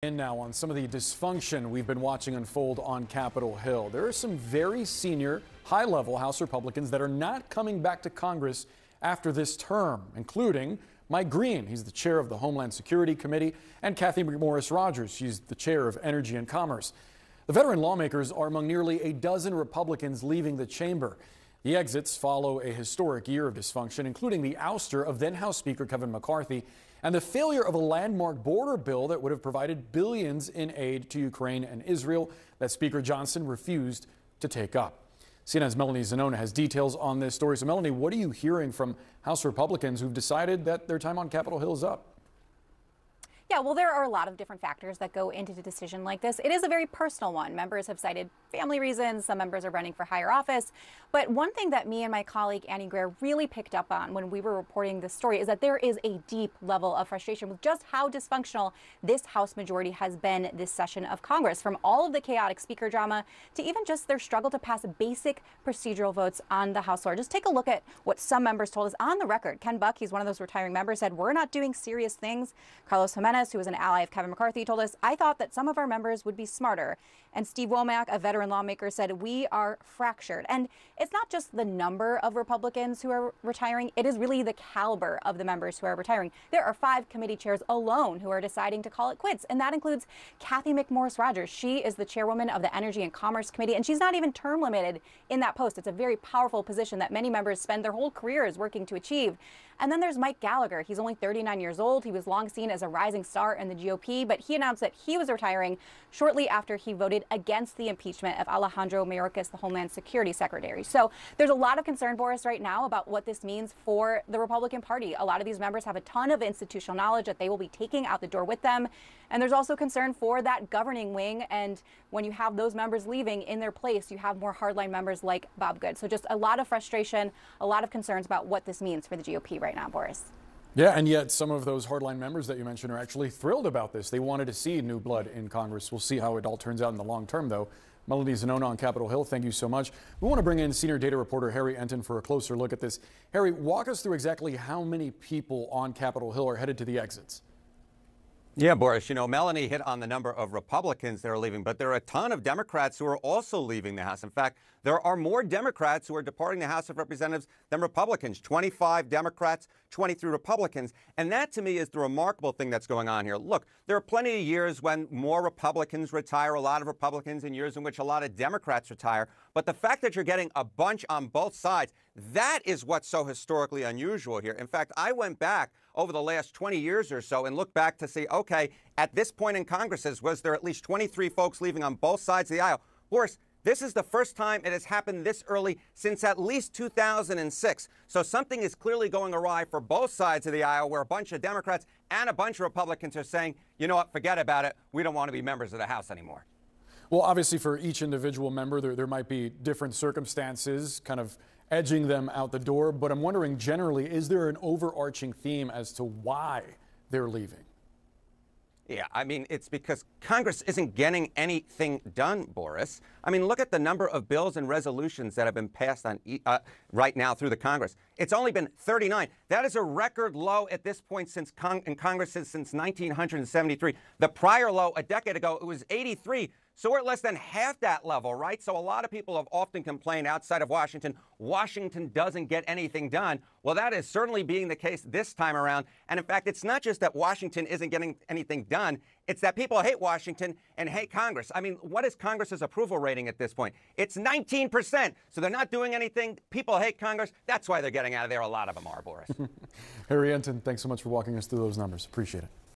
And now on some of the dysfunction we've been watching unfold on Capitol Hill. There are some very senior, high-level House Republicans that are not coming back to Congress after this term, including Mike Green. He's the chair of the Homeland Security Committee, and Cathy McMorris Rodgers. She's the chair of Energy and Commerce. The veteran lawmakers are among nearly a dozen Republicans leaving the chamber. The exits follow a historic year of dysfunction, including the ouster of then House Speaker Kevin McCarthy and the failure of a landmark border bill that would have provided billions in aid to Ukraine and Israel that Speaker Johnson refused to take up. CNN's Melanie Zanona has details on this story. So, Melanie, what are you hearing from House Republicans who've decided that their time on Capitol Hill is up? Yeah, well, there are a lot of different factors that go into a decision like this. It is a very personal one. Members have cited family reasons. Some members are running for higher office. But one thing that me and my colleague Annie Greer really picked up on when we were reporting this story is that there is a deep level of frustration with just how dysfunctional this House majority has been this session of Congress, from all of the chaotic speaker drama to even just their struggle to pass basic procedural votes on the House floor. Just take a look at what some members told us on the record. Ken Buck, he's one of those retiring members, said, "We're not doing serious things." Carlos Jimenez, who was an ally of Kevin McCarthy, told us, "I thought that some of our members would be smarter." And Steve Womack, a veteran lawmaker, said, "We are fractured." And it's not just the number of Republicans who are retiring. It is really the caliber of the members who are retiring. There are 5 committee chairs alone who are deciding to call it quits. And that includes Cathy McMorris Rodgers. She is the chairwoman of the Energy and Commerce Committee, and she's not even term limited in that post. It's a very powerful position that many members spend their whole careers working to achieve. And then there's Mike Gallagher. He's only 39 years old. He was long seen as a rising star in the GOP, but he announced that he was retiring shortly after he voted against the impeachment of Alejandro Mayorkas, the Homeland Security Secretary. So there's a lot of concern for us right now about what this means for the Republican Party. A lot of these members have a ton of institutional knowledge that they will be taking out the door with them. And there's also concern for that governing wing. And when you have those members leaving, in their place, you have more hardline members like Bob Good. So just a lot of frustration, a lot of concerns about what this means for the GOP right now, Boris. Yeah, and yet some of those hardline members that you mentioned are actually thrilled about this. They wanted to see new blood in Congress. We'll see how it all turns out in the long term, though. Melanie Zanona on Capitol Hill, thank you so much. We want to bring in senior data reporter Harry Enton for a closer look at this. Harry, walk us through exactly how many people on Capitol Hill are headed to the exits. Yeah, Boris, you know, Melanie hit on the number of Republicans that are leaving, but there are a ton of Democrats who are also leaving the House. In fact, there are more Democrats who are departing the House of Representatives than Republicans. 25 Democrats, 23 Republicans. And that, to me, is the remarkable thing that's going on here. Look, there are plenty of years when more Republicans retire, a lot of Republicans, in years in which a lot of Democrats retire. But the fact that you're getting a bunch on both sides, that is what's so historically unusual here. In fact, I went back over the last 20 years or so and looked back to see, okay, at this point in Congresses, was there at least 23 folks leaving on both sides of the aisle? Boris, this is the first time it has happened this early since at least 2006. So something is clearly going awry for both sides of the aisle, where a bunch of Democrats and a bunch of Republicans are saying, you know what, forget about it. We don't want to be members of the House anymore. Well, obviously, for each individual member, there might be different circumstances kind of edging them out the door. But I'm wondering, generally, is there an overarching theme as to why they're leaving? Yeah, I mean, it's because Congress isn't getting anything done, Boris. I mean, look at the number of bills and resolutions that have been passed on right now through the Congress. It's only been 39. That is a record low at this point in Congress since 1973. The prior low a decade ago, it was 83. So we're at less than half that level, right? So a lot of people have often complained outside of Washington, Washington doesn't get anything done. Well, that is certainly being the case this time around. And in fact, it's not just that Washington isn't getting anything done. It's that people hate Washington and hate Congress. I mean, what is Congress's approval rating at this point? It's 19%. So they're not doing anything. People hate Congress. That's why they're getting out of there. A lot of them are, Boris. Harry Enton, thanks so much for walking us through those numbers. Appreciate it.